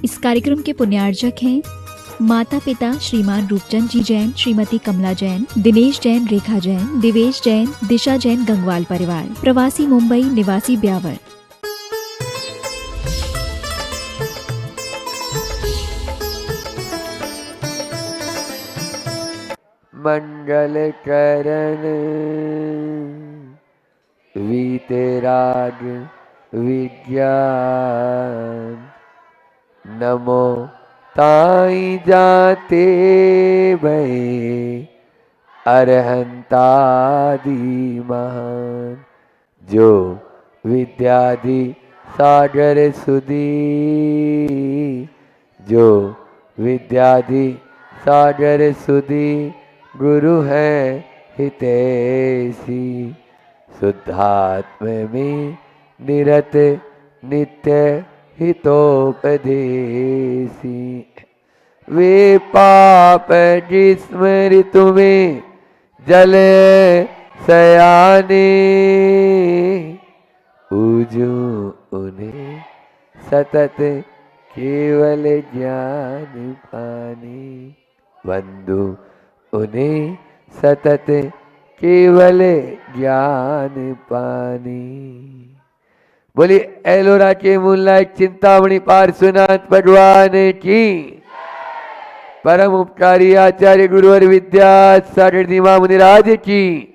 इस कार्यक्रम के पुण्यार्जक हैं माता पिता श्रीमान रूपचंद जी जैन, श्रीमती कमला जैन, दिनेश जैन, रेखा जैन, दिवेश जैन, दिशा जैन, गंगवाल परिवार, प्रवासी मुंबई, निवासी ब्यावर। मंगल करण वीतराग विज्ञान, नमो ताई जाते भये अरहंतादि महान। जो विद्यादि सागर सुधी, जो विद्यादि सागर सुधी, गुरु है हितैषी। शुद्धात्म में निरत नित्य हितोपदेशी। वे पाप जिस्मृतु में जले सयाने, पूजू उन्हें सतत केवल ज्ञान पाने। बंधु उन्हें सतत केवल ज्ञान पानी। बोली एलोरा के मूलनायक चिंतामणि पार्श्वनाथ भगवान की। परम उपकारी आचार्य गुरुवर विद्या सागर धीमा मुनिराज की।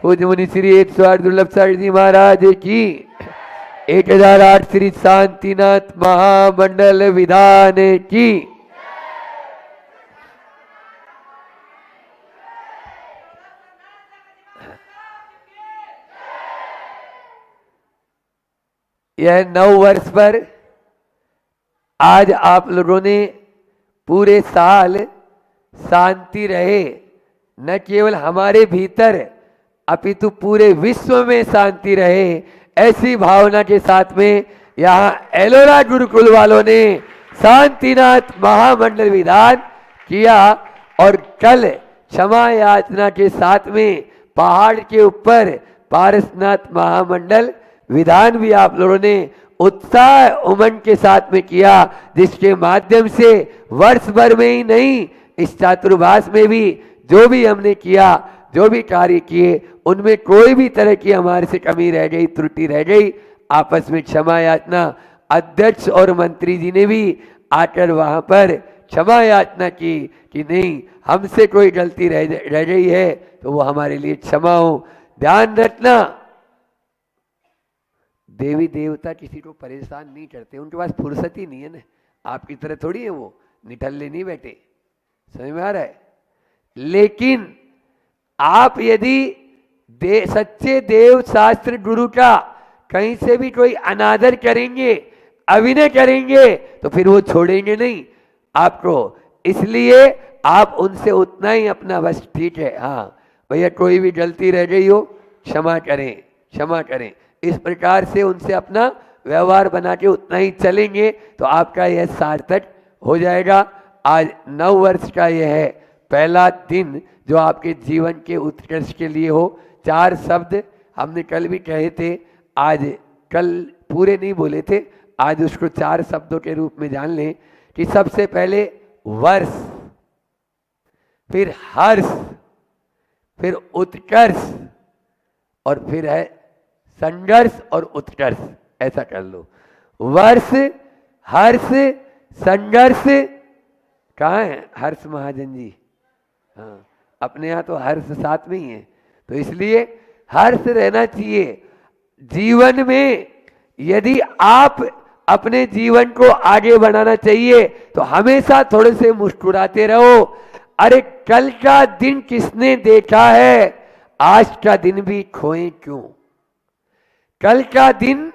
पूज्य मुनि श्री 108 दुर्लभ सागर जी महाराज की। 1008 श्री शांतिनाथ महामंडल विधान की। यह 9 वर्ष पर आज आप लोगों ने पूरे साल शांति रहे, न केवल हमारे भीतर अपितु पूरे विश्व में शांति रहे, ऐसी भावना के साथ में यहाँ एलोरा गुरुकुल वालों ने शांतिनाथ महामंडल विधान किया। और कल क्षमा याचना के साथ में पहाड़ के ऊपर पारसनाथ महामंडल विधान भी आप लोगों ने उत्साह उमंग के साथ में किया, जिसके माध्यम से वर्ष भर में ही नहीं, इस चातुर्मास में भी जो भी हमने किया, जो भी कार्य किए, उनमें कोई भी तरह की हमारे से कमी रह गई, त्रुटि रह गई, आपस में क्षमा याचना। अध्यक्ष और मंत्री जी ने भी आकर वहां पर क्षमा याचना की कि नहीं, हमसे कोई गलती रह गई है तो वो हमारे लिए क्षमा हो। ध्यान रखना, देवी देवता किसी को परेशान नहीं करते, उनके पास फुर्सत ही नहीं है ना। आपकी तरह थोड़ी है वो, निठल्ले नहीं बैठे, समझ में आ रहा है। लेकिन आप यदि सच्चे देव शास्त्र गुरु का कहीं से भी कोई अनादर करेंगे, अभिनय करेंगे, तो फिर वो छोड़ेंगे नहीं आपको। इसलिए आप उनसे उतना ही अपना, बस ठीक है, हाँ भैया कोई भी गलती रह गई हो क्षमा करें, क्षमा करें, इस प्रकार से उनसे अपना व्यवहार बना के उतना ही चलेंगे तो आपका यह सार्थक हो जाएगा। आज 9 वर्ष का यह है पहला दिन जो आपके जीवन के उत्कर्ष के लिए हो। 4 शब्द हमने कल भी कहे थे, आज कल पूरे नहीं बोले थे, आज उसको 4 शब्दों के रूप में जान लें कि सबसे पहले वर्ष, फिर हर्ष, फिर उत्कर्ष, और फिर है संघर्ष और उत्कर्ष। ऐसा कर लो, वर्ष, हर्ष, संघर्ष। कहाँ है हर्ष महाजन जी? हाँ, अपने यहाँ तो हर्ष साथ में ही है, तो इसलिए हर्ष रहना चाहिए जीवन में। यदि आप अपने जीवन को आगे बढ़ाना चाहिए तो हमेशा थोड़े से मुस्कुराते रहो। अरे कल का दिन किसने देखा है, आज का दिन भी खोए क्यों? कल का दिन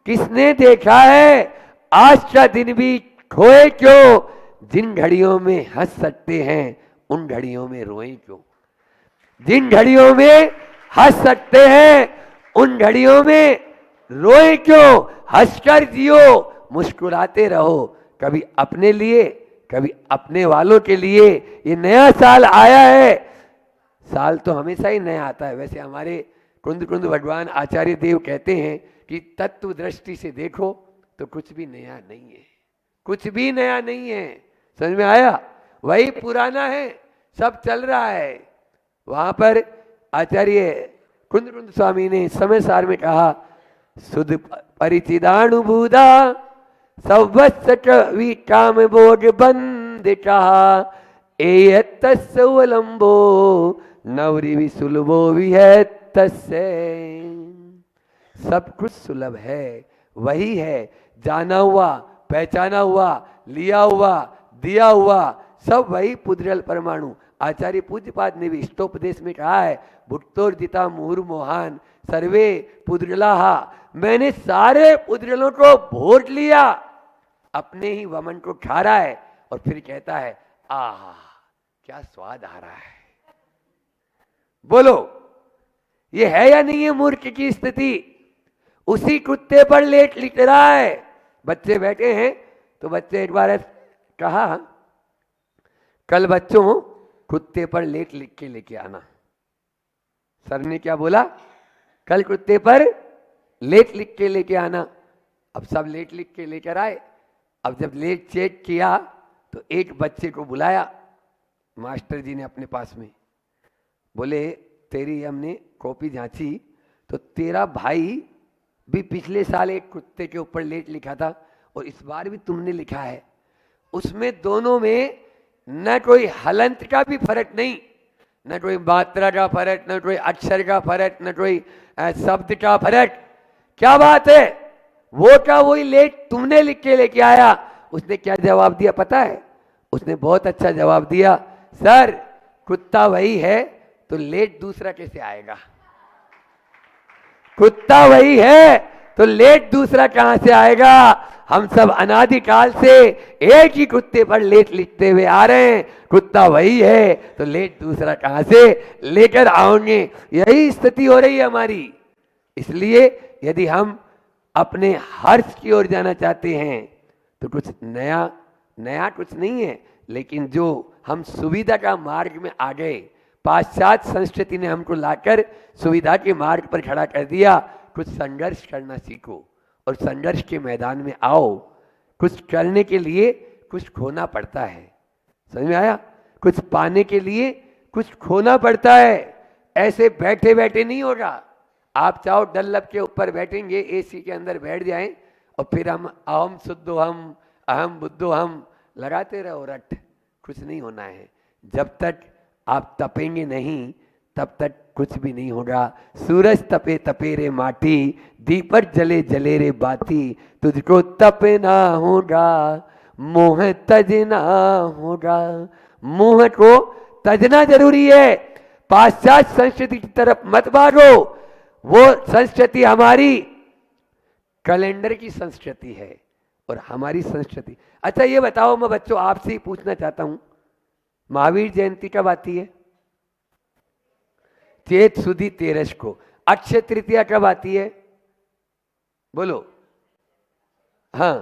किसने देखा है, आज का दिन भी खोए क्यों? जिन घड़ियों में हंस सकते हैं उन घड़ियों में रोएं क्यों? जिन घड़ियों में हंस सकते हैं उन घड़ियों में रोएं क्यों? हंसकर जियो, मुस्कुराते रहो, कभी अपने लिए, कभी अपने वालों के लिए। ये नया साल आया है, साल तो हमेशा ही नया आता है। वैसे हमारे कुंद कुंद भगवान आचार्य देव कहते हैं कि तत्व दृष्टि से देखो तो कुछ भी नया नहीं है, कुछ भी नया नहीं है। समझ में आया? वही पुराना है, सब चल रहा है। वहां पर आचार्य कुंद स्वामी ने समय सार में कहा, सुध परिचिदानुभूदा सवत्सट विकाम बोध बंदिता एयतस्वलंबो नवरी विसुलभो विहतस्य। सब कुछ सुलभ है, वही है, जाना हुआ, पहचाना हुआ, लिया हुआ, दिया हुआ, सब वही पुद्गल परमाणु। आचार्य पूज्यपाद ने भी स्तोपदेश में कहा है, भुट्टोर्जिता मुहुर्मोहान सर्वे पुद्गलाहा। मैंने सारे पुद्गलों को भोट लिया, अपने ही वमन को खा रहा है और फिर कहता है आहा क्या स्वाद आ रहा है। बोलो ये है या नहीं है मूर्ख की स्थिति? उसी कुत्ते पर लेट लिख रहा है। बच्चे बैठे हैं तो बच्चे एक बार कहा, कल बच्चों कुत्ते पर लेट लिख के लेके आना। सर ने क्या बोला? कल कुत्ते पर लेट लिख के लेके आना। अब सब लेट लिख के लेकर आए। अब जब लेट चेक किया तो एक बच्चे को बुलाया मास्टर जी ने अपने पास में, बोले तेरी हमने कॉपी जांची तो तेरा भाई भी पिछले साल एक कुत्ते के ऊपर लेट लिखा था और इस बार भी तुमने लिखा है। उसमें दोनों में न कोई हलंत का भी फर्क नहीं, न कोई मात्रा का फर्क, न कोई अक्षर का फर्क, न कोई शब्द का फर्क। क्या बात है? वो का वही लेट तुमने लिख के लेके आया। उसने क्या जवाब दिया पता है? उसने बहुत अच्छा जवाब दिया, सर कुत्ता वही है तो लेट दूसरा कैसे आएगा? कुत्ता वही है तो लेट दूसरा कहां से आएगा? हम सब अनादिकाल से एक ही कुत्ते पर लेट लिखते हुए आ रहे हैं। कुत्ता वही है तो लेट दूसरा कहां से लेकर आओगे? यही स्थिति हो रही है हमारी। इसलिए यदि हम अपने हर्ष की ओर जाना चाहते हैं तो कुछ नया कुछ नहीं है, लेकिन जो हम सुविधा का मार्ग में आ गए, पाश्चात्य संस्कृति ने हमको लाकर सुविधा के मार्ग पर खड़ा कर दिया। कुछ संघर्ष करना सीखो और संघर्ष के मैदान में आओ। कुछ करने के लिए कुछ खोना पड़ता है। समझ में आया? कुछ पाने के लिए कुछ खोना पड़ता है। ऐसे बैठे बैठे नहीं होगा। आप चाहो डल्लब के ऊपर बैठेंगे, एसी के अंदर बैठ जाएं और फिर हम अहम शुद्धो हम अहम बुद्धो हम लगाते रहो रट, कुछ नहीं होना है। जब तक आप तपेंगे नहीं तब तक कुछ भी नहीं होगा। सूरज तपे तपे रे माटी, दीपक जले जले रे बाती, तुझको तपना होगा मोह तजना होगा। मोह को तजना जरूरी है। पाश्चात्य संस्कृति की तरफ मत भागो। वो संस्कृति हमारी कैलेंडर की संस्कृति है और हमारी संस्कृति। अच्छा ये बताओ, मैं बच्चों आपसे ही पूछना चाहता हूं, महावीर जयंती कब आती है? चेत सुदी 13 को। अक्षय तृतीया कब आती है? बोलो। हाँ,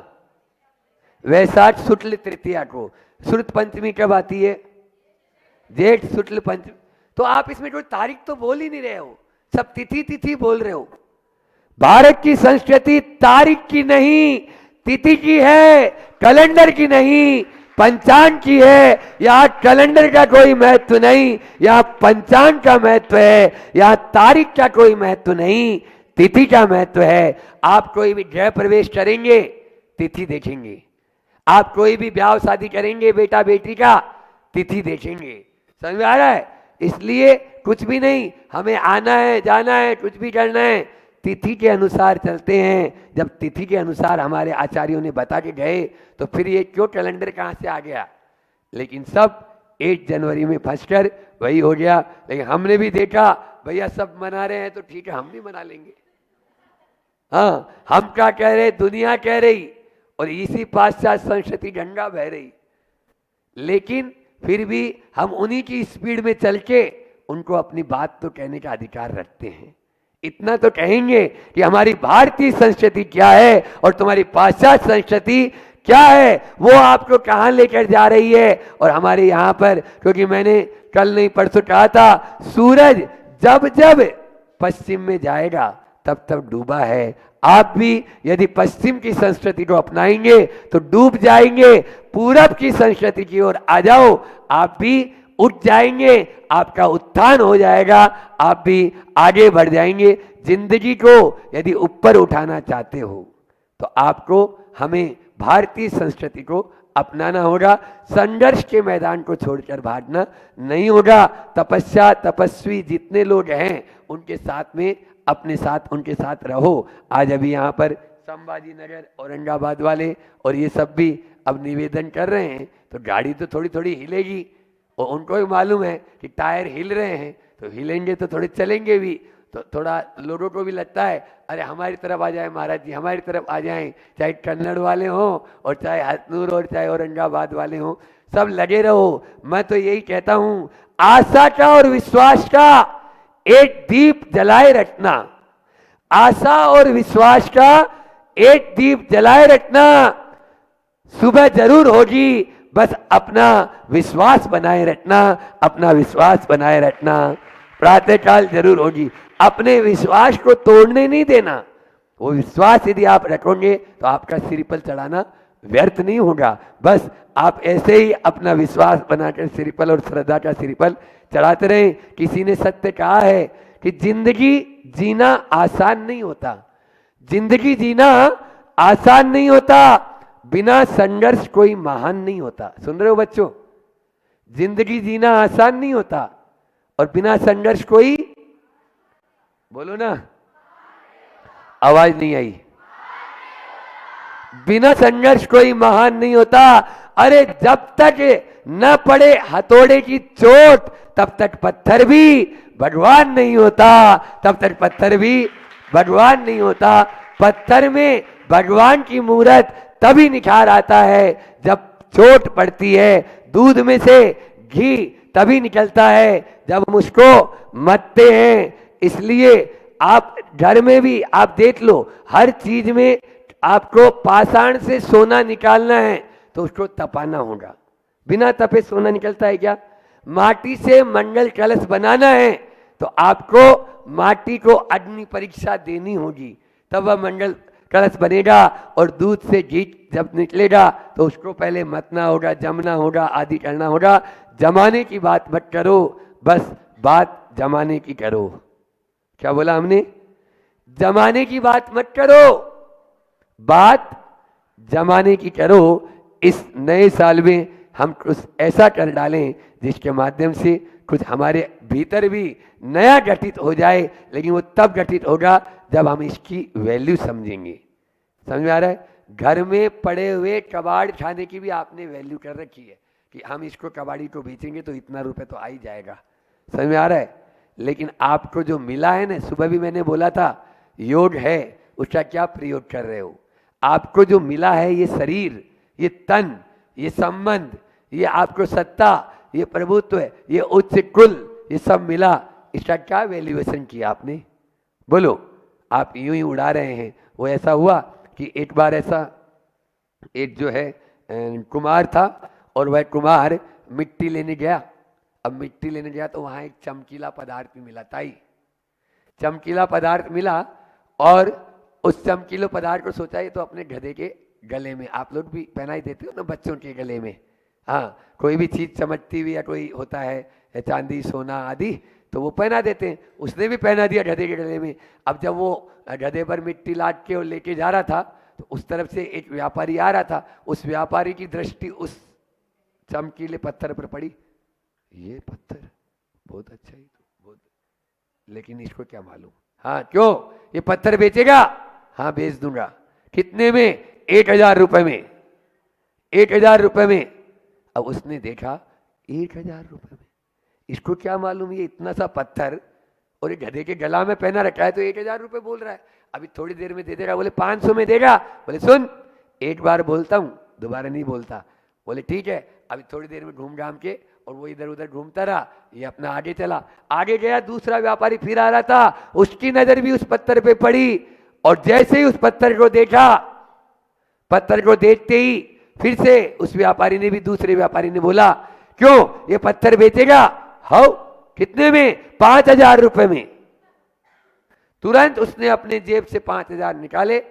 वैशाख शुक्ल तृतीया को। श्रुत पंचमी कब आती है? जेठ शुक्ल पंचमी। तो आप इसमें कोई तारीख तो बोल ही नहीं रहे हो, सब तिथि तिथि बोल रहे हो। भारत की संस्कृति तारीख की नहीं, तिथि की है, कैलेंडर की नहीं, पंचांग की है। यहाँ कैलेंडर का कोई महत्व नहीं, यहाँ पंचांग का महत्व है। यहाँ तारीख का कोई महत्व नहीं, तिथि का महत्व है। आप कोई भी गृह प्रवेश करेंगे तिथि देखेंगे, आप कोई भी ब्याह शादी करेंगे बेटा बेटी का तिथि देखेंगे। समझ में आ रहा है? इसलिए कुछ भी नहीं, हमें आना है जाना है कुछ भी करना है तिथि के अनुसार चलते हैं। जब तिथि के अनुसार हमारे आचार्यों ने बता के गए तो फिर ये क्यों कैलेंडर कहाँ से आ गया? लेकिन सब 1 जनवरी में फंसकर वही हो गया। लेकिन हमने भी देखा भैया सब मना रहे हैं तो ठीक है हम भी मना लेंगे। हाँ, हम क्या कह रहे, दुनिया कह रही और इसी पाश्चात्य संस्कृति गंगा बह रही। लेकिन फिर भी हम उन्हीं की स्पीड में चल के उनको अपनी बात तो कहने का अधिकार रखते हैं। इतना तो कहेंगे कि हमारी भारतीय संस्कृति क्या है और तुम्हारी पाश्चात्य संस्कृति क्या है, वो आपको कहां लेकर जा रही है। और हमारे यहाँ पर, क्योंकि मैंने कल नहीं परसों कहा था, सूरज जब जब पश्चिम में जाएगा तब तब डूबा है। आप भी यदि पश्चिम की संस्कृति को अपनाएंगे तो डूब जाएंगे, पूरब की संस्कृति की ओर आ जाओ, आप भी उठ जाएंगे, आपका उत्थान हो जाएगा, आप भी आगे बढ़ जाएंगे। जिंदगी को यदि ऊपर उठाना चाहते हो तो आपको हमें भारतीय संस्कृति को अपनाना होगा, संघर्ष के मैदान को छोड़कर भागना नहीं होगा। तपस्या तपस्वी जितने लोग हैं उनके साथ में अपने साथ उनके साथ रहो। आज अभी यहाँ पर संभाजी नगर औरंगाबाद वाले और ये सब भी अब निवेदन कर रहे हैं, तो गाड़ी तो थोड़ी थोड़ी हिलेगी और उनको भी मालूम है कि टायर हिल रहे हैं, तो हिलेंगे तो थोड़े चलेंगे भी, तो थोड़ा लोगों को भी लगता है अरे हमारी तरफ आ जाए महाराज जी, हमारी तरफ आ जाएं, चाहे कन्नड़ वाले हों और चाहे हथनूर और चाहे औरंगाबाद वाले हों, सब लगे रहो। मैं तो यही कहता हूँ, आशा का और विश्वास का एक दीप जलाए रखना, आशा और विश्वास का एक दीप जलाए रखना, सुबह जरूर होगी, बस अपना विश्वास बनाए रखना, अपना विश्वास बनाए रखना, प्रातःकाल जरूर होगी। अपने विश्वास को तोड़ने नहीं देना, वो विश्वास यदि आप रखोगे तो आपका श्रीफल चढ़ाना व्यर्थ नहीं होगा। बस आप ऐसे ही अपना विश्वास बनाकर श्रीफल और श्रद्धा का श्रीफल चढ़ाते रहें। किसी ने सत्य कहा है कि जिंदगी जीना आसान नहीं होता, जिंदगी जीना आसान नहीं होता, बिना संघर्ष कोई महान नहीं होता। सुन रहे हो बच्चों, जिंदगी जीना आसान नहीं होता और बिना संघर्ष कोई, बोलो ना, आवाज नहीं आई, बिना संघर्ष कोई महान नहीं होता। अरे जब तक न पड़े हथौड़े की चोट तब तक पत्थर भी भगवान नहीं होता, तब तक पत्थर भी भगवान नहीं होता। पत्थर में भगवान की मूरत तभी निखार आता है जब चोट पड़ती है, दूध में से घी तभी निकलता है जब हम उसको मथते हैं। इसलिए आप घर में भी आप देख लो, हर चीज में आपको पाषाण से सोना निकालना है तो उसको तपाना होगा, बिना तपे सोना निकलता है क्या? माटी से मंगल कलश बनाना है तो आपको माटी को अग्नि परीक्षा देनी होगी, तब वह मंगल कलश बनेगा। और दूध से घी जब निकलेगा तो उसको पहले मतना होगा, जमना होगा, आदि करना होगा। जमाने की बात मत करो, बस बात जमाने की करो। क्या बोला हमने? जमाने की बात मत करो, बात जमाने की करो। इस नए साल में हम कुछ ऐसा कर डालें जिसके माध्यम से कुछ हमारे भीतर भी नया घटित हो जाए, लेकिन वो तब घटित होगा जब हम इसकी वैल्यू समझेंगे। समझ में आ रहा है? घर में पड़े हुए कबाड़ खाने की भी आपने वैल्यू कर रखी है कि हम इसको कबाड़ी को बेचेंगे तो इतना रुपए तो आ ही जाएगा। समझ में आ रहा है? लेकिन आपको जो मिला है ना, सुबह भी मैंने बोला था योग है, उसका क्या प्रयोग कर रहे हो? आपको जो मिला है, ये शरीर, ये तन, ये संबंध, ये आपको सत्ता, ये प्रभुत्व, ये उच्च कुल, ये सब मिला, इसका क्या वैल्यूएशन किया आपने? बोलो। आप यूं ही उड़ा रहे हैं। वो ऐसा हुआ कि एक बार ऐसा एक जो है कुम्हार था और वह कुम्हार मिट्टी लेने गया। अब मिट्टी लेने गया तो वहां एक चमकीला पदार्थ भी मिला। ताई चमकीला पदार्थ मिला और उस चमकीले पदार्थ को सोचा ये तो अपने गधे के गले में, आप लोग भी पहनाई देते हो ना बच्चों के गले में, हाँ, कोई भी चीज चमकती हुई या कोई होता है चांदी सोना आदि तो वो पहना देते हैं। उसने भी पहना दिया गधे के गले में। अब जब वो गधे पर मिट्टी लाद के और लेके जा रहा था तो उस तरफ से एक व्यापारी आ रहा था। उस व्यापारी की दृष्टि उस चमकीले पत्थर पर पड़ी। ये पत्थर बहुत अच्छा ही तो, बहुत, लेकिन इसको क्या मालूम? हाँ, क्यों? ये पत्थर बेचेगा? हाँ, बेच दूंगा। कितने में? 1000 रुपए में। 1000 रुपए में। अब उसने देखा 1000 रुपए में, इसको क्या मालूम ये इतना सा पत्थर और एक गधे के गला में पहना रखा है तो 1000 रुपए बोल रहा है। अभी थोड़ी देर में दे देगा। बोले 500 में देगा? बोले सुन, एक बार बोलता हूं, दोबारा नहीं बोलता। बोले ठीक है। अभी थोड़ी देर में घूम घाम के और वो इधर उधर घूमता रहा, ये अपना आगे चला। आगे गया, दूसरा व्यापारी फिर आ रहा था, उसकी नजर भी उस पत्थर पे पड़ी और जैसे ही उस पत्थर को देखा, पत्थर को देखते ही फिर से उस व्यापारी ने भी, दूसरे व्यापारी ने बोला क्यों ये पत्थर बेचेगा? हाउ, कितने में? 5000 रुपए में। तुरंत उसने अपने जेब से 5,000 निकाले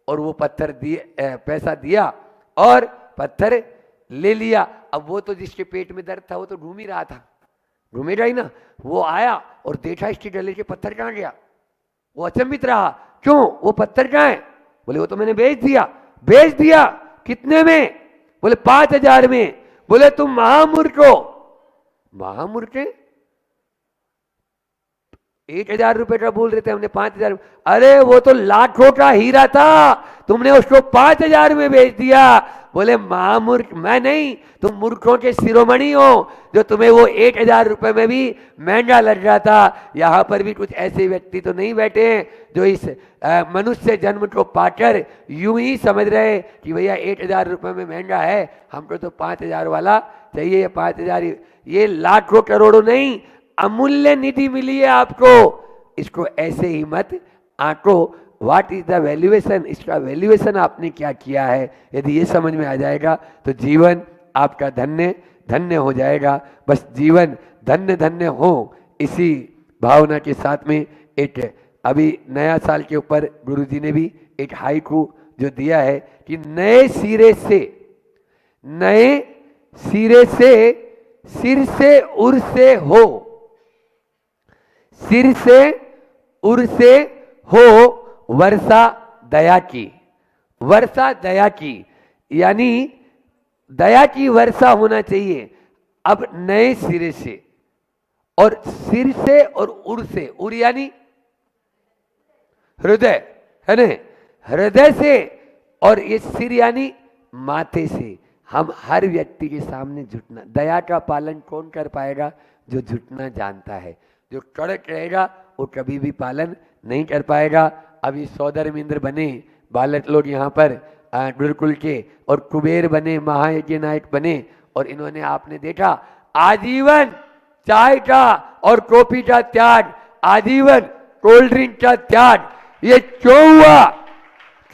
और वो पत्थर दिए, पैसा दिया और पत्थर ले लिया। अब वो तो जिसके पेट में दर्द था वो तो घूम ही रहा था, घूमेगा ही ना। वो आया और देखा इसके गले के पत्थर कहाँ गया। वो अचंभित रहा, क्यों, वो पत्थर कहाँ है? बोले वो तो मैंने बेच दिया। बेच दिया? कितने में? बोले 5,000 में। बोले तुम महामूर्ख हो। महामूर्ख? 1,000 रुपए का बोल रहे थे, हमने 5,000। अरे वो तो लाखों का हीरा था, तुमने उसको 5,000 में बेच दिया। बोले महामूर्ख मैं नहीं, तुम मूर्खों के शिरोमणि हो, जो तुम्हें वो 1,000 रुपए में भी महंगा लग रहा था। यहाँ पर भी कुछ ऐसे व्यक्ति तो नहीं बैठे जो इस मनुष्य जन्म को पाकर यूं ही समझ रहे कि भैया 1,000 रुपए में महंगा है, हमको तो 5,000 वाला चाहिए। ये 5,000 ये लाखों करोड़ों नहीं, अमूल्य निधि मिली है आपको। इसको ऐसे ही मत आंको। व्हाट इज द वैल्यूएशन, इसका वैल्यूएशन आपने क्या किया है। यदि ये समझ में आ जाएगा तो जीवन आपका धन्य धन्य हो जाएगा। बस जीवन धन्य धन्य हो, इसी भावना के साथ में एक अभी नया साल के ऊपर गुरुजी ने भी एक हाइकू जो दिया है कि नए सिरे से सिर से उर से हो, सिर से उर से हो वर्षा दया की। वर्षा दया की यानी दया की वर्षा होना चाहिए अब नए सिरे से, और सिर से और उर से, उर यानी हृदय है ना, हृदय से, और ये सिर यानी माथे से। हम हर व्यक्ति के सामने झुकना। दया का पालन कौन कर पाएगा? जो झुकना जानता है। जो कड़क रहेगा वो कभी भी पालन नहीं कर पाएगा। अभी सौदर्मिंद्र बने बालक लोग यहाँ पर गुरुकुल के, और कुबेर बने, महायज्ञ नायक बने, और इन्होंने आपने देखा आजीवन चाय का और कॉफी का त्याग, आजीवन कोल्ड ड्रिंक का त्याग। ये क्यों हुआ?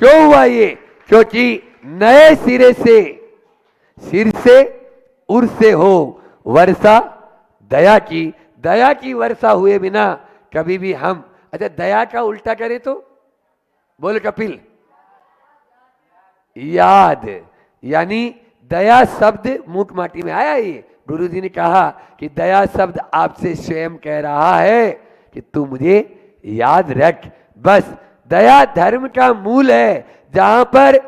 क्यों हुआ ये? क्योंकि नए सिरे से, सिर से उर से हो वर्षा दया की। दया की वर्षा हुए बिना कभी भी हम, अच्छा दया का उल्टा करें तो बोले कपिल, याद, यानी दया शब्द मूक माटी में आया। ये गुरुजी ने कहा कि दया शब्द आपसे स्वयं कह रहा है कि तू मुझे याद रख। बस दया धर्म का मूल है। जहां पर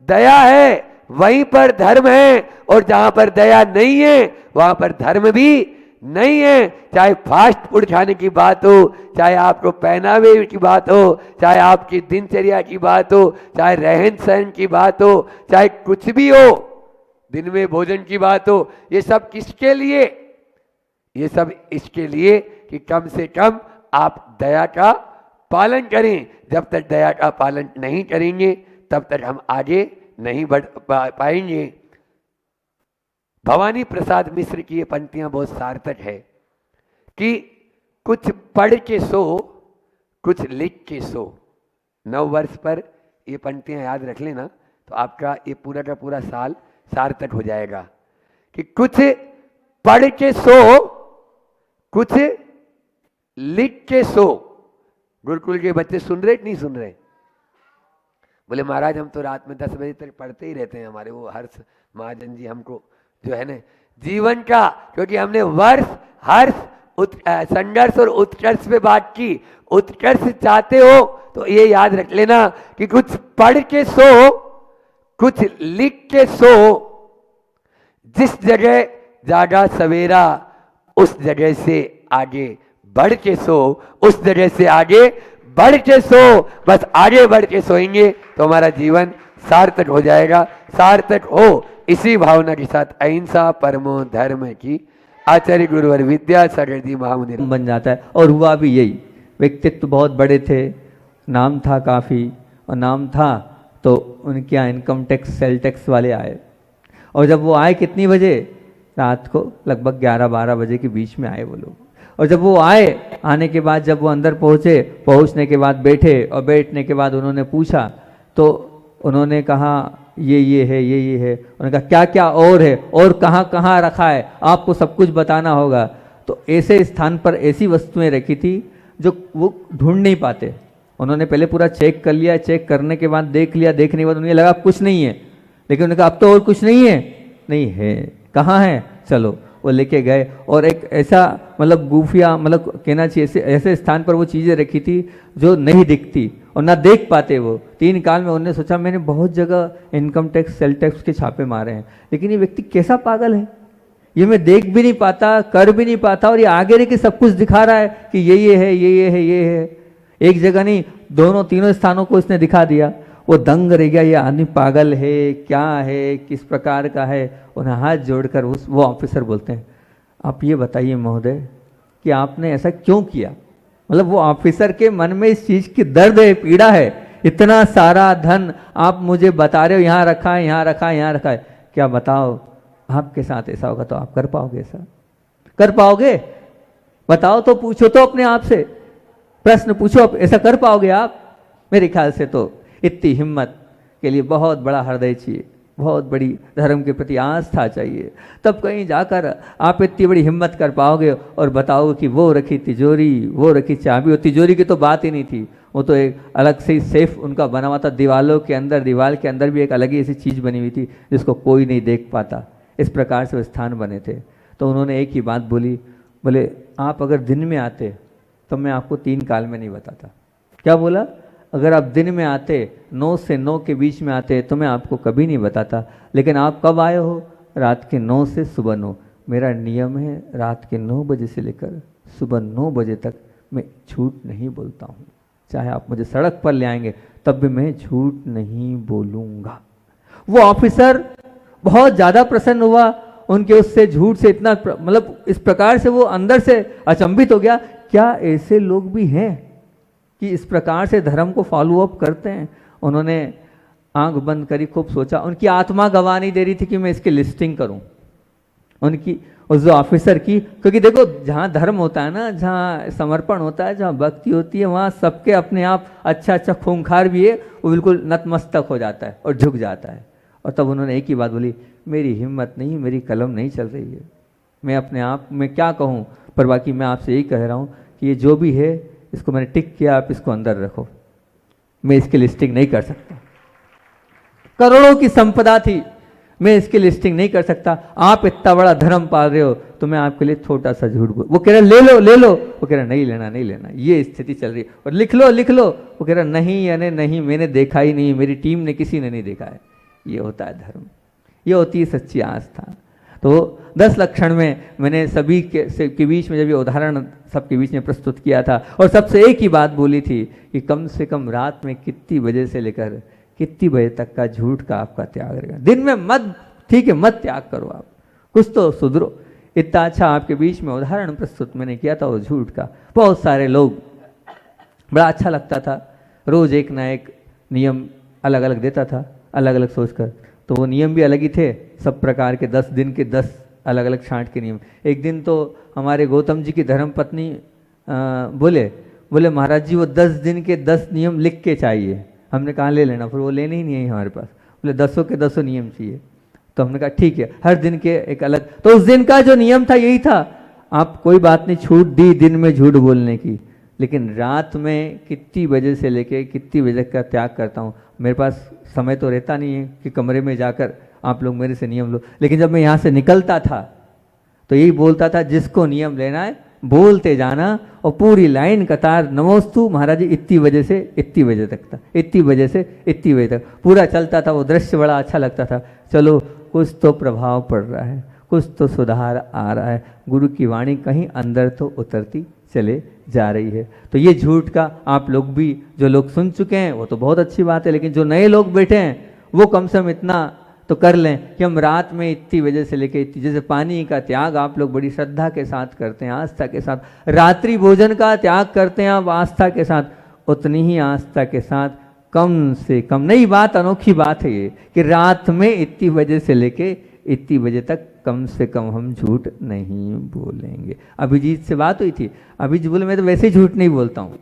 दया है वहीं पर धर्म है, और जहां पर दया नहीं है वहां पर धर्म भी नहीं है। चाहे फास्ट फूड खाने की बात हो, चाहे आपको पहनावे की बात हो, चाहे आपकी दिनचर्या की बात हो, चाहे रहन सहन की बात हो, चाहे कुछ भी हो, दिन में भोजन की बात हो, ये सब किसके लिए? ये सब इसके लिए कि कम से कम आप दया का पालन करें। जब तक दया का पालन नहीं करेंगे तब तक हम आगे नहीं बढ़ पाएंगे। भवानी प्रसाद मिश्र की ये पंक्तियां बहुत सार्थक है कि कुछ पढ़ के सो, कुछ लिख के सो। 9 वर्ष पर ये पंक्तियां याद रख लेना तो आपका ये पूरा का पूरा साल सार्थक हो जाएगा। कि कुछ पढ़ के सो, कुछ लिख के सो। गुरुकुल के बच्चे सुन रहे नहीं सुन रहे? बोले महाराज हम तो रात में 10 बजे तक पढ़ते ही रहते हैं। हमारे वो हर्ष महाजन जी हमको जो है ना जीवन का, क्योंकि हमने वर्ष हर्ष संघर्ष और उत्कर्ष पे बात की। उत्कर्ष चाहते हो तो ये याद रख लेना कि कुछ पढ़ के सो, कुछ लिख के सो। जिस जगह जागा सवेरा उस जगह से आगे बढ़ के सो, उस जगह से आगे बढ़ के सो। बस आगे बढ़ के सोएंगे तो हमारा जीवन सार्थक हो जाएगा। सार्थक हो इसी भावना के साथ अहिंसा परमो धर्म की आचार्य गुरुवर विद्या सागर महामुनि बन जाता है। और हुआ भी यही। व्यक्तित्व बहुत बड़े थे, नाम था काफ़ी, और नाम था तो उनके यहाँ इनकम टैक्स सेल टैक्स वाले आए। और जब वो आए कितनी बजे? रात को लगभग 11-12 बजे के बीच में आए वो लोग। और जब वो आए, आने के बाद जब वो अंदर पहुँचे, पहुँचने के बाद बैठे, और बैठने के बाद उन्होंने पूछा तो उन्होंने कहा ये है, ये है। उन्होंने कहा क्या क्या और है, और कहाँ कहाँ रखा है, आपको सब कुछ बताना होगा। तो ऐसे स्थान पर ऐसी वस्तुएं रखी थी जो वो ढूंढ नहीं पाते। उन्होंने पहले पूरा चेक कर लिया, चेक करने के बाद देख लिया, देखने के बाद उन्हें लगा कुछ नहीं है, लेकिन उन्होंने कहा अब तो और कुछ नहीं है, नहीं है, कहाँ है, चलो। वो लेके गए और एक ऐसा मतलब गुफिया, मतलब कहना चाहिए ऐसे ऐसे स्थान पर वो चीज़ें रखी थी जो नहीं दिखती और ना देख पाते वो। 3 काल में उन्होंने सोचा मैंने बहुत जगह इनकम टैक्स, सेल टैक्स के छापे मारे हैं, लेकिन ये व्यक्ति कैसा पागल है, ये मैं देख भी नहीं पाता, कर भी नहीं पाता, और ये आगे रह के सब कुछ दिखा रहा है कि ये है, ये है। एक जगह नहीं, दोनों तीनों स्थानों को इसने दिखा दिया। वो दंग रह गया, ये आदमी पागल है, क्या है, किस प्रकार का है। उन्हें हाथ जोड़कर वो ऑफिसर बोलते हैं, आप ये बताइए महोदय कि आपने ऐसा क्यों किया। मतलब वो ऑफिसर के मन में इस चीज की दर्द है, पीड़ा है, इतना सारा धन आप मुझे बता रहे हो यहाँ रखा है, यहाँ रखा है, यहाँ रखा है, क्या बताओ आपके साथ ऐसा होगा तो आप कर पाओगे, ऐसा कर पाओगे? बताओ तो, पूछो तो अपने आप से, प्रश्न पूछो, ऐसा कर पाओगे आप? मेरे ख्याल से तो इतनी हिम्मत के लिए बहुत बड़ा हृदय चाहिए, बहुत बड़ी धर्म के प्रति आस्था चाहिए, तब कहीं जाकर आप इतनी बड़ी हिम्मत कर पाओगे और बताओगे कि वो रखी तिजोरी, वो रखी चाबी। वो तिजोरी की तो बात ही नहीं थी, वो तो एक अलग से ही सेफ उनका बना हुआ था, दीवालों के अंदर, दीवार के अंदर भी एक अलग ही ऐसी चीज़ बनी हुई थी जिसको कोई नहीं देख पाता। इस प्रकार से वो स्थान बने थे। तो उन्होंने एक ही बात बोली, बोले आप अगर दिन में आते तो मैं आपको 3 काल में नहीं बताता। क्या बोला? अगर आप दिन में आते, 9 से 9 के बीच में आते तो मैं आपको कभी नहीं बताता, लेकिन आप कब आए हो? रात के 9 से सुबह 9। मेरा नियम है रात के 9 बजे से लेकर सुबह 9 बजे तक मैं झूठ नहीं बोलता हूँ। चाहे आप मुझे सड़क पर ले आएंगे तब भी मैं झूठ नहीं बोलूँगा। वो ऑफिसर बहुत ज़्यादा प्रसन्न हुआ उनके उससे झूठ से, इतना मतलब इस प्रकार से वो अंदर से अचंभित हो गया, क्या ऐसे लोग भी हैं कि इस प्रकार से धर्म को फॉलो अप करते हैं। उन्होंने आंख बंद करी, खूब सोचा, उनकी आत्मा गवाह नहीं दे रही थी कि मैं इसकी लिस्टिंग करूं, उनकी उस जो ऑफिसर की। क्योंकि देखो जहाँ धर्म होता है ना, जहाँ समर्पण होता है, जहाँ भक्ति होती है, वहाँ सबके अपने आप अच्छा खूंखार भी है, वो बिल्कुल नतमस्तक हो जाता है और झुक जाता है। और तब उन्होंने एक ही बात बोली, मेरी हिम्मत नहीं, मेरी कलम नहीं चल रही है, मैं अपने आप में क्या कहूँ, पर बाकी मैं आपसे यही कह रहा हूँ कि ये जो भी है इसको मैंने टिक किया, आप इसको अंदर रखो, मैं इसकी लिस्टिंग नहीं कर सकता। करोड़ों की संपदा थी, मैं इसकी लिस्टिंग नहीं कर सकता। आप इतना बड़ा धर्म पाल रहे हो तो मैं आपके लिए छोटा सा झूठ बोल। वो कह रहा ले लो ले लो, वो कह रहा नहीं लेना नहीं लेना, ये स्थिति चल रही है, और लिख लो लिख लो। वो कह रहा नहीं यानी नहीं, मैंने देखा ही नहीं, मेरी टीम ने, किसी ने नहीं देखा है। ये होता है धर्म, ये होती है सच्ची आस्था। तो 10 लक्षण में मैंने सभी के बीच में जब ये उदाहरण सबके बीच में प्रस्तुत किया था, और सबसे एक ही बात बोली थी कि कम से कम रात में कितनी बजे से लेकर कितनी बजे तक का झूठ का आपका त्याग रहेगा। दिन में मत, ठीक है, मत त्याग करो, आप कुछ तो सुधरो। इतना अच्छा आपके बीच में उदाहरण प्रस्तुत मैंने किया था वो झूठ का। बहुत सारे लोग, बड़ा अच्छा लगता था, रोज एक ना एक नियम अलग अलग देता था, अलग अलग सोचकर। तो वो नियम भी अलग ही थे, सब प्रकार के 10 दिन के 10 अलग अलग छांट के नियम। एक दिन तो हमारे गौतम जी की धर्मपत्नी बोले महाराज जी वो 10 दिन के 10 नियम लिख के चाहिए। हमने कहा ले लेना, फिर वो लेने ही नहीं है हमारे पास। बोले 10 के 10 नियम चाहिए। तो हमने कहा ठीक है, हर दिन के एक अलग। तो उस दिन का जो नियम था यही था, आप कोई बात नहीं, छूट दी दिन में झूठ बोलने की, लेकिन रात में कितनी बजे से लेके कितनी बजे का त्याग करता हूँ। मेरे पास समय तो रहता नहीं है कि कमरे में जाकर आप लोग मेरे से नियम लो, लेकिन जब मैं यहाँ से निकलता था तो यही बोलता था, जिसको नियम लेना है बोलते जाना, और पूरी लाइन कतार नमोस्तु महाराज जी इतनी बजे से इतनी बजे तक था, इतनी बजे से इतनी बजे तक पूरा चलता था। वो दृश्य बड़ा अच्छा लगता था, चलो कुछ तो प्रभाव पड़ रहा है, कुछ तो सुधार आ रहा है, गुरु की वाणी कहीं अंदर तो उतरती चले जा रही है। तो ये झूठ का आप लोग भी, जो लोग सुन चुके हैं वो तो बहुत अच्छी बात है, लेकिन जो नए लोग बैठे हैं वो कम से कम इतना तो कर लें कि हम रात में इतनी बजे से लेकर इतनी, जैसे पानी का त्याग आप लोग बड़ी श्रद्धा के साथ करते हैं, आस्था के साथ, रात्रि भोजन का त्याग करते हैं आप आस्था के साथ, उतनी ही आस्था के साथ कम से कम, नई बात, अनोखी बात है ये कि रात में इतनी बजे से लेके इतनी बजे तक कम से कम हम झूठ नहीं बोलेंगे। अभिजीत से बात हुई थी, अभिजीत बोले मैं तो वैसे ही झूठ नहीं बोलता हूँ।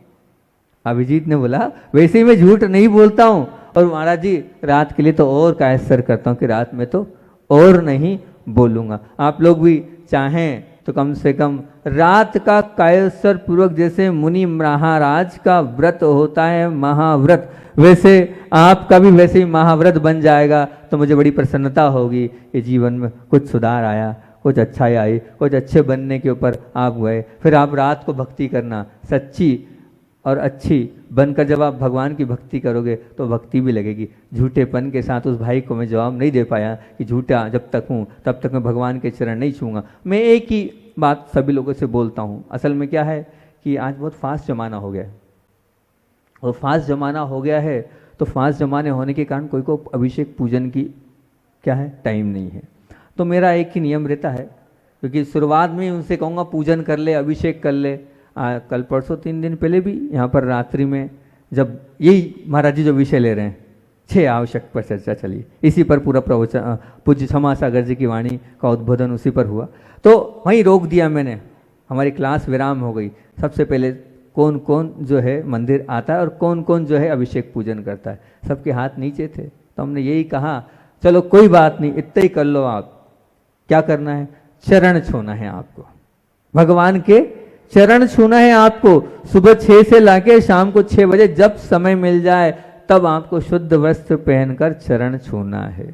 अभिजीत ने बोला वैसे ही मैं झूठ नहीं बोलता हूँ, और महाराज जी रात के लिए तो और कायस्तर करता हूँ कि रात में तो और नहीं बोलूँगा। आप लोग भी चाहें तो कम से कम रात का कायस्वर पूर्वक जैसे मुनि महाराज का व्रत होता है महाव्रत, वैसे आपका भी वैसे ही महाव्रत बन जाएगा तो मुझे बड़ी प्रसन्नता होगी कि जीवन में कुछ सुधार आया, कुछ अच्छाई आई, कुछ अच्छे बनने के ऊपर आप गए। फिर आप रात को भक्ति करना, सच्ची और अच्छी बनकर जब आप भगवान की भक्ति करोगे तो भक्ति भी लगेगी। झूठेपन के साथ उस भाई को मैं जवाब नहीं दे पाया कि झूठा जब तक हूँ तब तक मैं भगवान के चरण नहीं छूँगा। मैं एक ही बात सभी लोगों से बोलता हूँ, असल में क्या है कि आज बहुत फास्ट ज़माना हो गया है, और फास्ट ज़माना हो गया है तो फास्ट ज़माने होने के कारण कोई को अभिषेक पूजन की क्या है टाइम नहीं है। तो मेरा एक ही नियम रहता है, क्योंकि शुरुआत में उनसे कहूँगा पूजन कर ले, अभिषेक कर ले। कल परसों 3 दिन पहले भी यहाँ पर रात्रि में जब यही महाराज जी जो विषय ले रहे हैं 6 आवश्यक पर चर्चा चली, इसी पर पूरा प्रवचन पूज्य क्षमा सागर जी की वाणी का उद्बोधन उसी पर हुआ। तो वहीं रोक दिया मैंने, हमारी क्लास विराम हो गई। सबसे पहले कौन कौन जो है मंदिर आता है और कौन कौन जो है अभिषेक पूजन करता है, सबके हाथ नीचे थे। तो हमने यही कहा चलो कोई बात नहीं, इतना ही कर लो। आप क्या करना है, चरण छूना है आपको, भगवान के चरण छूना है आपको। सुबह 6 से लाके शाम को 6 बजे जब समय मिल जाए तब आपको शुद्ध वस्त्र पहनकर चरण छूना है।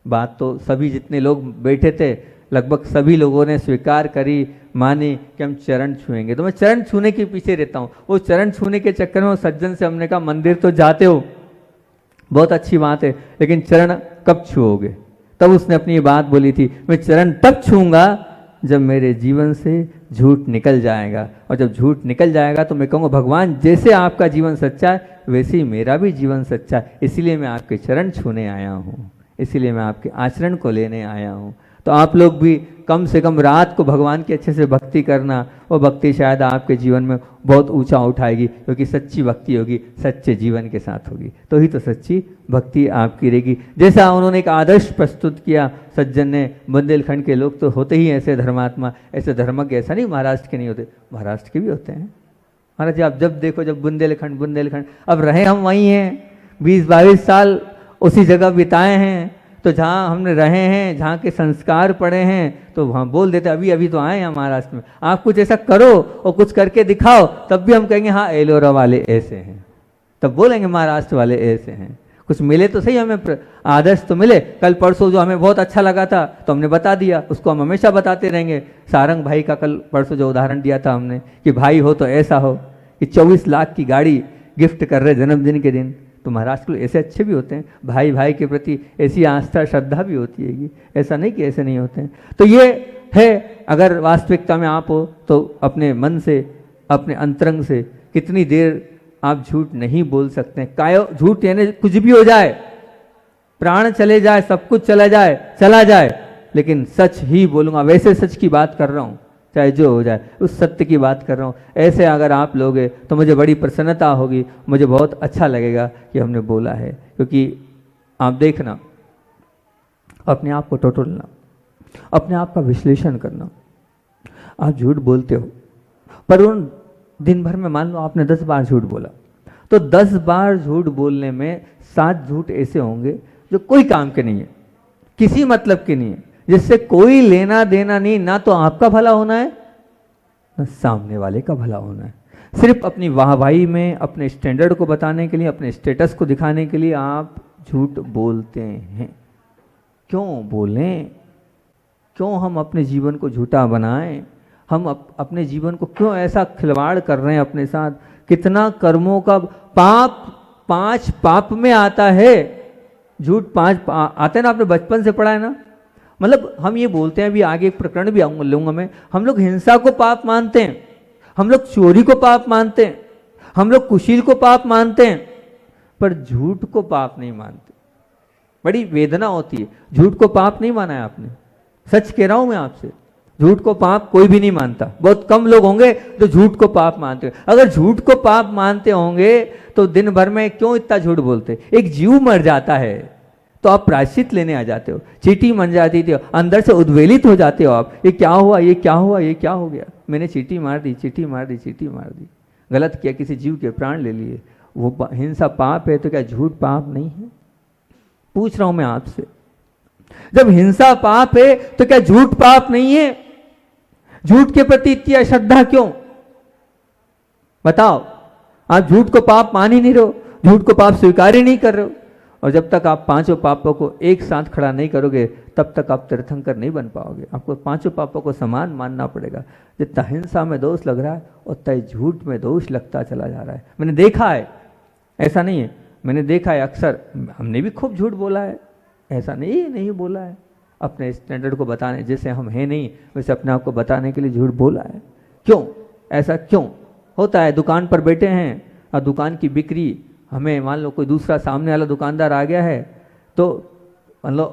बात तो सभी जितने लोग बैठे थे लगभग सभी लोगों ने स्वीकार करी, मानी कि हम चरण छुएंगे। तो मैं चरण छूने के पीछे रहता हूँ। वो चरण छूने के चक्कर में वो सज्जन से हमने कहा मंदिर तो जाते हो, बहुत अच्छी बात है, लेकिन चरण कब छुओगे? तब उसने अपनी बात बोली थी, मैं चरण तब छूंगा जब मेरे जीवन से झूठ निकल जाएगा। और जब झूठ निकल जाएगा तो मैं कहूँगा भगवान जैसे आपका जीवन सच्चा है वैसे ही मेरा भी जीवन सच्चा है, इसीलिए मैं आपके चरण छूने आया हूँ, इसीलिए मैं आपके आचरण को लेने आया हूँ। तो आप लोग भी कम से कम रात को भगवान की अच्छे से भक्ति करना, वो भक्ति शायद आपके जीवन में बहुत ऊंचा उठाएगी, क्योंकि सच्ची भक्ति होगी, सच्चे जीवन के साथ होगी, तो ही तो सच्ची भक्ति आपकी रहेगी। जैसा उन्होंने एक आदर्श प्रस्तुत किया सज्जन ने, बुंदेलखंड के लोग तो होते ही ऐसे धर्मात्मा, ऐसे धर्मज्ञ, ऐसा नहीं महाराष्ट्र के नहीं होते, महाराष्ट्र के भी होते हैं। महाराज जी आप जब देखो जब बुंदेलखंड, अब रहे हम वहीं हैं, 20-22 साल उसी जगह बिताए हैं, तो जहाँ हमने रहे हैं, जहाँ के संस्कार पड़े हैं, तो वहाँ बोल देते अभी अभी तो आए हैं महाराष्ट्र में, आप कुछ ऐसा करो और कुछ करके दिखाओ, तब भी हम कहेंगे हाँ एलोरा वाले ऐसे हैं, तब बोलेंगे महाराष्ट्र वाले ऐसे हैं। कुछ मिले तो सही, हमें आदर्श तो मिले। कल परसों जो हमें बहुत अच्छा लगा था तो हमने बता दिया, उसको हम हमेशा बताते रहेंगे। सारंग भाई का कल परसों जो उदाहरण दिया था हमने कि भाई हो तो ऐसा हो, कि 24 लाख की गाड़ी गिफ्ट कर रहे जन्मदिन के दिन, तो महाराष्ट्र के ऐसे अच्छे भी होते हैं, भाई भाई के प्रति ऐसी आस्था श्रद्धा भी होती है, ऐसा नहीं कि ऐसे नहीं होते हैं। तो ये है, अगर वास्तविकता में आप हो तो अपने मन से, अपने अंतरंग से कितनी देर आप झूठ नहीं बोल सकते हैं। कायो झूठ यानी कुछ भी हो जाए, प्राण चले जाए, सब कुछ चला जाए, लेकिन सच ही बोलूंगा, वैसे सच की बात कर रहा हूँ, चाहे जो हो जाए उस सत्य की बात कर रहा हूँ। ऐसे अगर आप लोगे तो मुझे बड़ी प्रसन्नता होगी, मुझे बहुत अच्छा लगेगा कि हमने बोला है। क्योंकि आप देखना, अपने आप को टटोलना, अपने आप का विश्लेषण करना। आप झूठ बोलते हो, पर उन दिन भर में मान लो आपने 10 बार झूठ बोला, तो 10 बार झूठ बोलने में 7 झूठ ऐसे होंगे जो कोई काम के नहीं है, किसी मतलब के नहीं है, जिससे कोई लेना देना नहीं, ना तो आपका भला होना है ना सामने वाले का भला होना है। सिर्फ अपनी वाहवाही में, अपने स्टैंडर्ड को बताने के लिए, अपने स्टेटस को दिखाने के लिए आप झूठ बोलते हैं। क्यों बोलें? क्यों हम अपने जीवन को झूठा बनाएं? हम अपने जीवन को क्यों ऐसा खिलवाड़ कर रहे हैं अपने साथ? कितना कर्मों का पाप 5 पाप में आता है, झूठ 5 आते हैं ना, आपने बचपन से पढ़ा है ना। मतलब हम ये बोलते हैं, अभी आगे एक प्रकरण भी लूंगा मैं, हम लोग हिंसा को पाप मानते हैं, हम लोग चोरी को पाप मानते हैं, हम लोग कुशील को पाप मानते हैं, पर झूठ को पाप नहीं मानते। बड़ी वेदना होती है, झूठ को पाप नहीं माना है आपने। सच कह रहा हूं मैं आपसे, झूठ को पाप कोई भी नहीं मानता। बहुत कम लोग होंगे जो झूठ को पाप मानते हैं। अगर झूठ को पाप मानते होंगे तो दिन भर में क्यों इतना झूठ बोलते? एक जीव मर जाता है तो आप प्रायश्चित लेने आ जाते हो, चींटी मर जाती थी, अंदर से उद्वेलित हो जाते हो आप, ये क्या हुआ, ये क्या हुआ, ये क्या हो गया, मैंने चींटी मार दी, चींटी मार दी, चींटी मार दी, गलत किया, किसी जीव के प्राण ले लिए। वो हिंसा पाप है तो क्या झूठ पाप नहीं है? पूछ रहा हूं मैं आपसे। जब हिंसा पाप है तो क्या झूठ पाप नहीं है? झूठ के प्रति इतनी अश्रद्धा क्यों? बताओ। आप झूठ को पाप मान ही नहीं रहे हो, झूठ को पाप स्वीकार ही नहीं कर रहे हो। और जब तक आप पांचों पापों को एक साथ खड़ा नहीं करोगे तब तक आप तीर्थंकर नहीं बन पाओगे। आपको पांचों पापों को समान मानना पड़ेगा। जितना हिंसा में दोष लग रहा है उतना ही झूठ में दोष लगता चला जा रहा है। मैंने देखा है, ऐसा नहीं है, मैंने देखा है अक्सर, हमने भी खूब झूठ बोला है, ऐसा नहीं बोला है। अपने स्टैंडर्ड को बताने, जैसे हम हैं नहीं वैसे अपने आप को बताने के लिए झूठ बोला है। क्यों? ऐसा क्यों होता है? दुकान पर बैठे हैं और दुकान की बिक्री, हमें मान लो कोई दूसरा सामने वाला दुकानदार आ गया है तो मान लो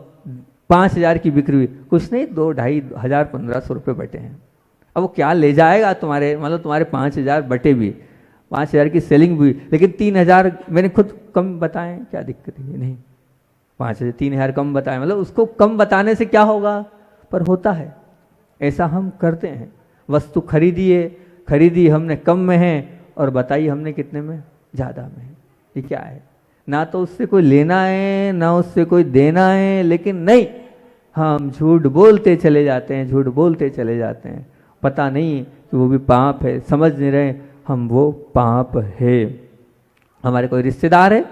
5,000 की बिक्री हुई, कुछ नहीं 2-2,500 1,500 रुपये बटे हैं। अब वो क्या ले जाएगा तुम्हारे, मान लो तुम्हारे 5,000 बटे भी, 5,000 की सेलिंग भी, लेकिन 3,000 मैंने खुद कम बताएं, क्या दिक्कत है? नहीं, 5,000 3,000 कम बताएं, मतलब उसको कम बताने से क्या होगा? पर होता है ऐसा, हम करते हैं। वस्तु खरीदी हमने कम में है और बताई हमने कितने में? ज़्यादा में है। ये क्या है? ना तो उससे कोई लेना है ना उससे कोई देना है, लेकिन नहीं, हम झूठ बोलते चले जाते हैं, झूठ बोलते चले जाते हैं। पता नहीं कि वो भी पाप है, समझ नहीं रहे हम वो पाप है। हमारे कोई रिश्तेदार है,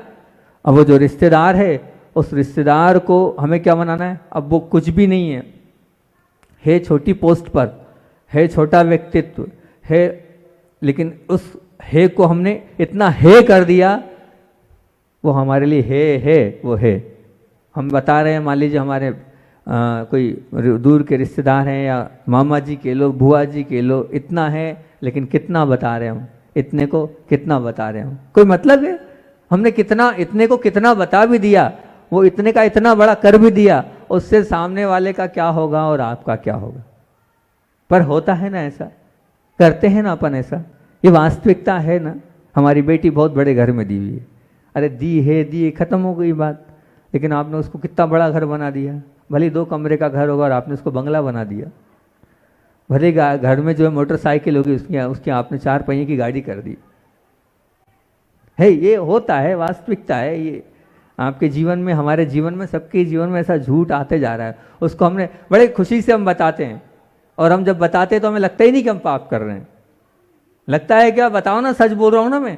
अब वो जो रिश्तेदार है उस रिश्तेदार को हमें क्या मनाना है? अब वो कुछ भी नहीं है छोटी पोस्ट पर, है छोटा व्यक्तित्व है, लेकिन उस है को हमने इतना है कर दिया, वो हमारे लिए है वो है। हम बता रहे हैं, मान लीजिए हमारे कोई दूर के रिश्तेदार हैं या मामा जी के लो, बुआ जी के लो, इतना है, लेकिन कितना बता रहे हैं हम? इतने को कितना बता रहे हैं हम? कोई मतलब है? हमने कितना, इतने को कितना बता भी दिया, वो इतने का इतना बड़ा कर भी दिया, उससे सामने वाले का क्या होगा और आपका क्या होगा? पर होता है ना ऐसा, करते हैं ना अपन ऐसा, ये वास्तविकता है ना। हमारी बेटी बहुत बड़े घर में दी हुई है, अरे दी खत्म हो गई बात, लेकिन आपने उसको कितना बड़ा घर बना दिया। भले 2 कमरे का घर होगा और आपने उसको बंगला बना दिया। भले घर में जो है मोटरसाइकिल होगी उसकी आपने 4 पहिए की गाड़ी कर दी है। ये होता है, वास्तविकता है ये। आपके जीवन में, हमारे जीवन में, सबके जीवन में ऐसा झूठ आते जा रहा है। उसको हमने बड़े खुशी से हम बताते हैं, और हम जब बताते हैं तो हमें लगता ही नहीं कि हम पाप कर रहे हैं। लगता है क्या? बताओ ना, सच बोल रहा हूं ना मैं।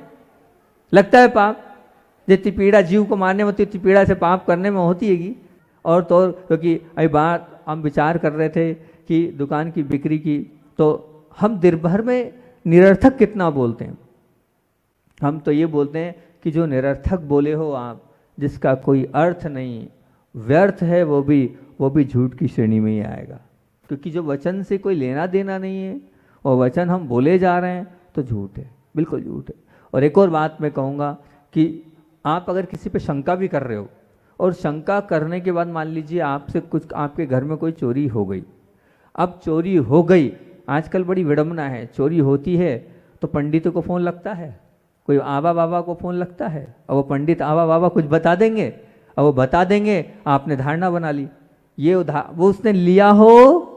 लगता है पाप? जितनी पीड़ा जीव को मारने में, उतनी पीड़ा से पाप करने में होती हैगी। और तो क्योंकि अभी बात हम विचार कर रहे थे कि दुकान की बिक्री की, तो हम दिन भर में निरर्थक कितना बोलते हैं। हम तो ये बोलते हैं कि जो निरर्थक बोले हो आप, जिसका कोई अर्थ नहीं, व्यर्थ है, वो भी झूठ की श्रेणी में ही आएगा। क्योंकि जो वचन से कोई लेना देना नहीं है, वो वचन हम बोले जा रहे हैं तो झूठ है, बिल्कुल झूठ है। और एक और बात मैं कहूँगा कि आप अगर किसी पे शंका भी कर रहे हो, और शंका करने के बाद मान लीजिए आपसे कुछ, आपके घर में कोई चोरी हो गई। अब चोरी हो गई, आजकल बड़ी विडंबना है, चोरी होती है तो पंडितों को फ़ोन लगता है, कोई आबा बाबा को फ़ोन लगता है, और वो पंडित आबा बाबा कुछ बता देंगे, और वो बता देंगे, आपने धारणा बना ली। ये वो उसने लिया हो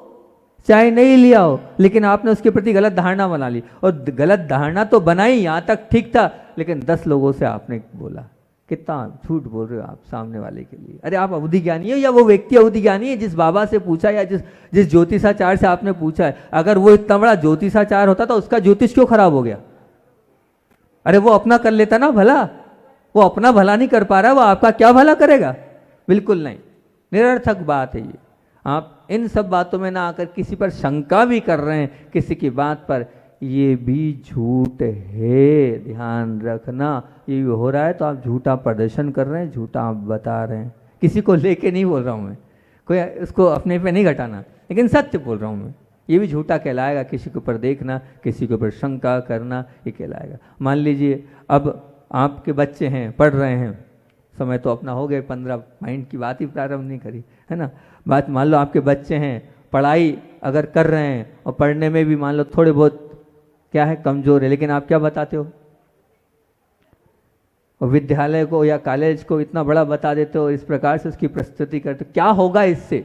चाहे नहीं लिया हो, लेकिन आपने उसके प्रति गलत धारणा बना ली। और गलत धारणा तो बनाई, यहाँ तक ठीक था, लेकिन 10 लोगों से आपने बोला। कितना झूठ बोल रहे हो आप सामने वाले के लिए। अरे आप अवधि ज्ञानी हो, या वो व्यक्ति अवधि ज्ञानी है जिस बाबा से पूछा, या जिस ज्योतिषाचार से आपने पूछा है। अगर वो इतना बड़ा ज्योतिषाचार होता तो उसका ज्योतिष क्यों खराब हो गया? अरे वो अपना कर लेता ना भला, वो अपना भला नहीं कर पा रहा, वो आपका क्या भला करेगा? बिल्कुल नहीं, निरर्थक बात है ये। आप इन सब बातों में ना आकर किसी पर शंका भी कर रहे हैं, किसी की बात पर, ये भी झूठ है, ध्यान रखना। ये भी हो रहा है तो आप झूठा प्रदर्शन कर रहे हैं, झूठा आप बता रहे हैं। किसी को लेके नहीं बोल रहा हूँ मैं, कोई उसको अपने पे नहीं घटाना, लेकिन सत्य बोल रहा हूँ मैं। ये भी झूठा कहलाएगा, किसी के ऊपर देखना, किसी के ऊपर शंका करना, ये कहलाएगा। मान लीजिए अब आपके बच्चे हैं, पढ़ रहे हैं, समय तो अपना हो गया, 15 माइंड की बात ही प्रारंभ नहीं करी है ना। बात मान लो आपके बच्चे हैं, पढ़ाई अगर कर रहे हैं और पढ़ने में भी मान लो थोड़े बहुत क्या है, कमजोर है, लेकिन आप क्या बताते हो? और विद्यालय को या कॉलेज को इतना बड़ा बता देते हो, इस प्रकार से उसकी प्रस्तुति करते हो। क्या होगा इससे?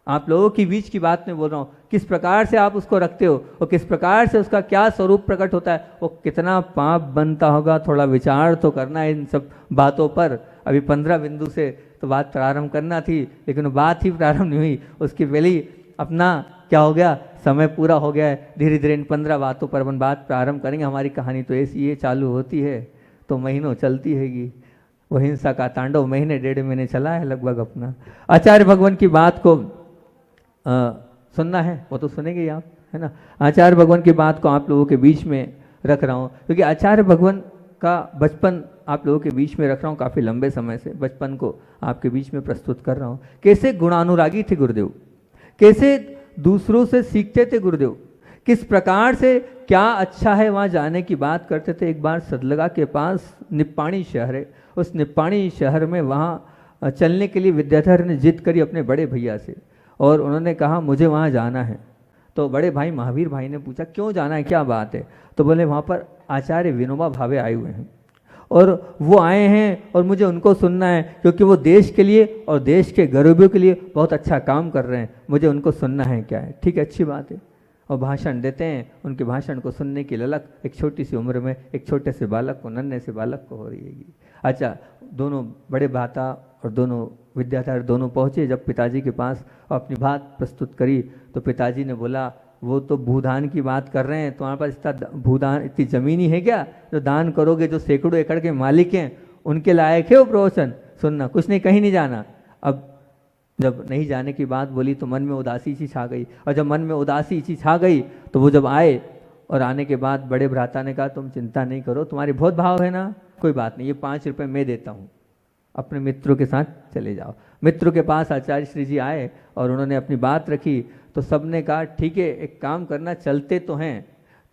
आप लोगों के बीच की बात में बोल रहा हूँ, किस प्रकार से आप उसको रखते हो और किस प्रकार से उसका क्या स्वरूप प्रकट होता है, वो कितना पाप बनता होगा। थोड़ा विचार तो करना है इन सब बातों पर। अभी 15 बिंदु से तो बात प्रारंभ करना थी, लेकिन बात ही प्रारंभ नहीं हुई, उसकी पहले ही अपना क्या हो गया, समय पूरा हो गया है। धीरे धीरे इन 15 बातों पर अपन बात प्रारंभ करेंगे। हमारी कहानी तो ऐसी है, चालू होती है तो महीनों चलती हैगी। वो हिंसा का तांडव महीने 1.5 महीने चला है लगभग अपना। आचार्य भगवान की बात को सुनना है, वो तो सुनेंगे ही आप, है ना। आचार्य भगवान की बात को आप लोगों के बीच में रख रहा हूँ, क्योंकि आचार्य भगवान का बचपन आप लोगों के बीच में रख रहा हूँ। काफ़ी लंबे समय से बचपन को आपके बीच में प्रस्तुत कर रहा हूँ। कैसे गुणानुरागी थे गुरुदेव, कैसे दूसरों से सीखते थे गुरुदेव, किस प्रकार से क्या अच्छा है वहाँ जाने की बात करते थे। एक बार सदलगा के पास निप्पाणी शहर है, उस निप्पाणी शहर में वहाँ चलने के लिए विद्याधर ने जिद करी अपने बड़े भैया से, और उन्होंने कहा मुझे वहाँ जाना है। तो बड़े भाई महावीर भाई ने पूछा क्यों जाना है, क्या बात है। तो बोले वहाँ पर आचार्य विनोबा भावे आए हुए हैं और वो आए हैं और मुझे उनको सुनना है, क्योंकि वो देश के लिए और देश के गरीबों के लिए बहुत अच्छा काम कर रहे हैं, मुझे उनको सुनना है। क्या है, ठीक है, अच्छी बात है। और भाषण देते हैं, उनके भाषण को सुनने की ललक एक छोटी सी उम्र में एक छोटे से बालक को, नन्हे से बालक को हो रही है। अच्छा, दोनों बड़े भ्राता और दोनों विद्याधर दोनों पहुँचे जब पिताजी के पास और अपनी बात प्रस्तुत करी, तो पिताजी ने बोला वो तो भूदान की बात कर रहे हैं, तुम्हारे पास इतना भूदान, इतनी ज़मीन ही है क्या जो दान करोगे, जो सैकड़ों एकड़ के मालिक हैं उनके लायक है वो प्रवचन सुनना, कुछ नहीं, कहीं नहीं जाना। अब जब नहीं जाने की बात बोली तो मन में उदासी सी छा गई, और जब मन में उदासी सी छा गई तो वो जब आए, और आने के बाद बड़े भ्राता ने कहा तुम चिंता नहीं करो, तुम्हारे बहुत भाव है ना, कोई बात नहीं, ये 5 रुपये मैं देता हूँ, अपने मित्रों के साथ चले जाओ। मित्रों के पास आचार्य श्री जी आए और उन्होंने अपनी बात रखी, तो सबने कहा ठीक है एक काम करना, चलते तो हैं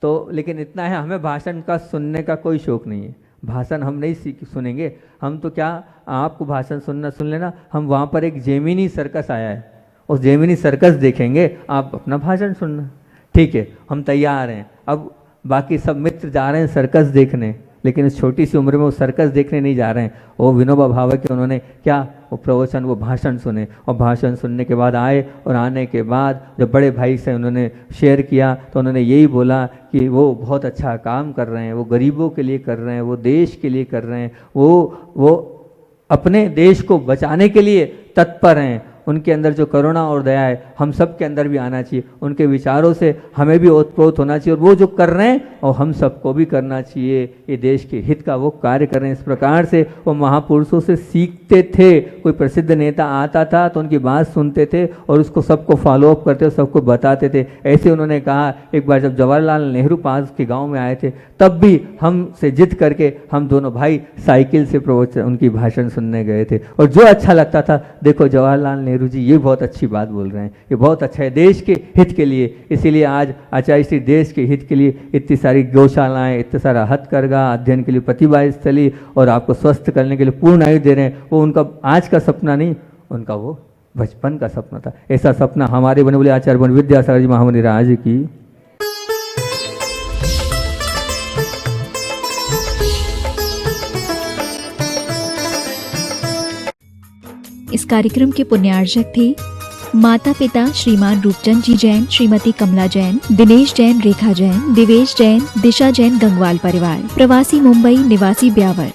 तो, लेकिन इतना है हमें भाषण का सुनने का कोई शौक नहीं है, भाषण हम नहीं सुनेंगे, हम तो क्या आपको भाषण सुन लेना, हम वहाँ पर एक जेमिनी सर्कस आया है, उस जेमिनी सर्कस देखेंगे, आप अपना भाषण सुनना। ठीक है, हम तैयार हैं। अब बाकी सब मित्र जा रहे हैं सर्कस देखने, लेकिन इस छोटी सी उम्र में वो सर्कस देखने नहीं जा रहे हैं। वो विनोबा भावे के उन्होंने क्या वो प्रवचन, वो भाषण सुने, और भाषण सुनने के बाद आए, और आने के बाद जब बड़े भाई से उन्होंने शेयर किया तो उन्होंने यही बोला कि वो बहुत अच्छा काम कर रहे हैं, वो गरीबों के लिए कर रहे हैं, वो देश के लिए कर रहे हैं, वो अपने देश को बचाने के लिए तत्पर हैं। उनके अंदर जो करुणा और दया है हम सब के अंदर भी आना चाहिए, उनके विचारों से हमें भी ओतप्रोत होना चाहिए, और वो जो कर रहे हैं और हम सबको भी करना चाहिए, ये देश के हित का वो कार्य कर रहे हैं। इस प्रकार से वो महापुरुषों से सीखते थे। कोई प्रसिद्ध नेता आता था तो उनकी बात सुनते थे और उसको सबको फॉलोअप करते, सबको बताते थे। ऐसे उन्होंने कहा, एक बार जब जवाहरलाल नेहरू पास के गाँव में आए थे तब भी हमसे जिद करके हम दोनों भाई साइकिल से प्रवचन उनकी भाषण सुनने गए थे, और जो अच्छा लगता था, देखो जवाहरलाल नेहरू जी ये बहुत अच्छी बात बोल रहे हैं, ये बहुत अच्छा है देश के हित के लिए। इसीलिए आज आचार्य श्री देश के हित के लिए इतनी सारी गौशालाएं, इतना सारा हथकरघा, अध्ययन के लिए प्रतिभा स्थली, और आपको स्वस्थ करने के लिए पूर्ण आयु दे रहे हैं। वो उनका आज का सपना नहीं, उनका वो बचपन का सपना था। ऐसा सपना हमारे बने बोले आचार्य बन विद्यासागर जी महामुनि राज की। इस कार्यक्रम के पुण्यार्जक थे माता पिता श्रीमान रूपचंद जी जैन, श्रीमती कमला जैन, दिनेश जैन, रेखा जैन, दिवेश जैन, दिशा जैन, गंगवाल परिवार, प्रवासी मुंबई, निवासी ब्यावर।